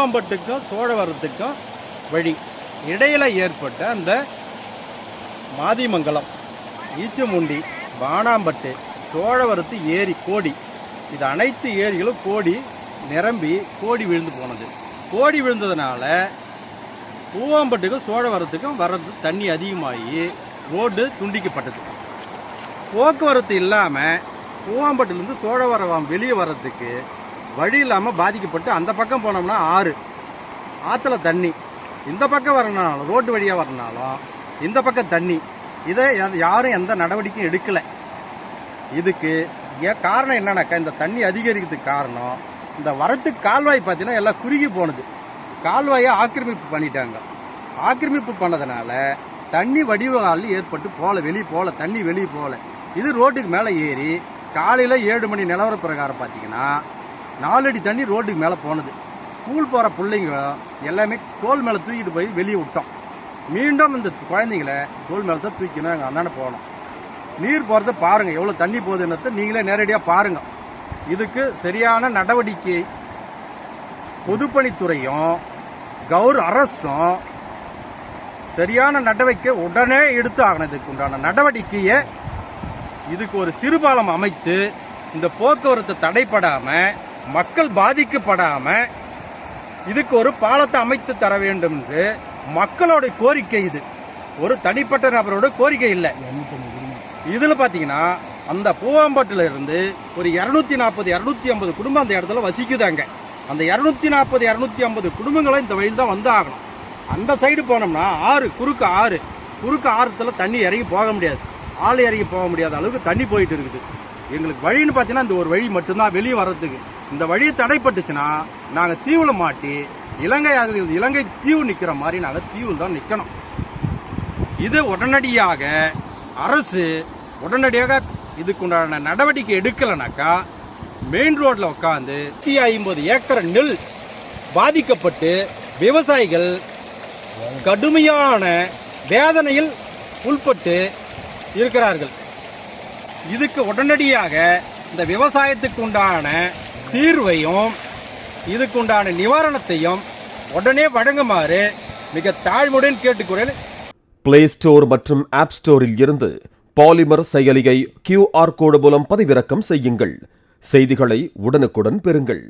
பூவாம்பட்டுக்கும் சோழவரத்துக்கும் வழி இடையில ஏற்பட்ட அந்த மாதிமங்கலம், ஈச்சமுண்டி, பாணாம்பட்டு, சோழவரத்து ஏரி கோடி, இது அனைத்து ஏரிகளும் கோடி நிரம்பி கோடி விழுந்து போனது. கோடி விழுந்ததுனால பூவாம்பட்டுக்கும் சோழவரத்துக்கும் வர்றது தண்ணி அதிகமாகி ரோடு துண்டிக்கப்பட்டது. போக்குவரத்து இல்லாமல் பூவாம்பட்டிலேருந்து சோழவரம் வெளியே வர்றதுக்கு வழி இல்லாமல் பாதிக்கப்பட்டு அந்த பக்கம் போனோம்னா ஆற்றுல தண்ணி, இந்த பக்கம் வரனாலும் ரோட்டு வழியாக வரனாலும் இந்த பக்கம் தண்ணி. இதை யாரும் எந்த நடவடிக்கையும் எடுக்கலை. இதுக்கு காரணம் என்னன்னாக்கா, இந்த தண்ணி அதிகரிக்கிறதுக்கு காரணம் இந்த வரத்துக்கு கால்வாய் பார்த்தீங்கன்னா எல்லாம் குறுகி போனது. கால்வாயை ஆக்கிரமிப்பு பண்ணிட்டாங்க. ஆக்கிரமிப்பு பண்ணதுனால தண்ணி வடிவால் ஏற்பட்டு தண்ணி வெளியே போகல. இது ரோட்டுக்கு மேலே ஏறி காலையில் 7 மணி நிலவர பிரகாரம் பார்த்தீங்கன்னா 4 அடி தண்ணி ரோட்டுக்கு மேலே போனது. ஸ்கூல் போகிற பிள்ளைங்க எல்லாமே தோல் மேலே தூக்கிட்டு போய் வெளியே விட்டோம். மீண்டும் இந்த குழந்தைங்களை தோல் மேலே தான் தூக்கினா நாங்கள் அந்தாண்ட போனோம். நீர் போகிறத பாருங்கள், எவ்வளோ தண்ணி போகுதுன்னு நீங்களே நேரடியாக பாருங்கள். இதுக்கு சரியான நடவடிக்கை பொதுப்பணித்துறையும் அரசும் சரியான நடவடிக்கை உடனே எடுத்து ஆகணும். இதுக்கு உண்டான நடவடிக்கையை இதுக்கு ஒரு சிறுபாலம் அமைத்து இந்த போக்குவரத்து தடைப்படாம மக்கள் பாதிக்கப்படாம இதுக்கு ஒரு பாலத்தை அமைத்து தர வேண்டும் என்று மக்களோட கோரிக்கை. இது ஒரு தனிப்பட்ட நபரோட கோரிக்கை இல்லை. இதுல பாத்தீங்கன்னா அந்த பூவாம்பட்டுல இருந்து ஒரு 240-250 குடும்பம் அந்த இடத்துல வசிக்குதாங்க. அந்த 240-250 குடும்பங்களும் இந்த வழியில் தான் வந்து ஆகணும். அந்த சைடு போனோம்னா குறுக்கு ஆறுல தண்ணி இறங்கி போக முடியாது, ஆள் இறங்கி போக முடியாத அளவுக்கு தண்ணி போயிட்டு இருக்குது. எங்களுக்கு வழின்னு பார்த்தீங்கன்னா இந்த ஒரு வழி மட்டும்தான் வெளியே வர்றதுக்கு. இந்த வழி தடைப்பட்டுச்சுன்னா நாங்கள் தீவுல மாட்டி இலங்கை தீவு நிற்கிற மாதிரி நாங்கள் தீவில் தான் நிற்கணும். இது உடனடியாக அரசு இதுக்குண்டான நடவடிக்கை எடுக்கலனாக்கா மெயின் ரோட்ல உட்காந்து 150 ஏக்கர் நெல் பாதிக்கப்பட்டு விவசாயிகள் கடுமையான வேதனையில் உள்பட்டு இருக்கிறார்கள். இதுக்கு உடனடியாக இந்த விவசாயத்துக்கு உண்டான தீர்வையும் இதுக்குண்டான நிவாரணத்தையும் உடனே வழங்குமாறு மிக தாழ்மையுடன் கேட்டுக்கொள்கிறேன். பிளே ஸ்டோர் மற்றும் ஆப் ஸ்டோரில் இருந்து பாலிமர் செயலியை QR கோடு மூலம் பதிவிறக்கம் செய்யுங்கள். செய்திகளை உடனுக்குடன் பெறுங்கள்.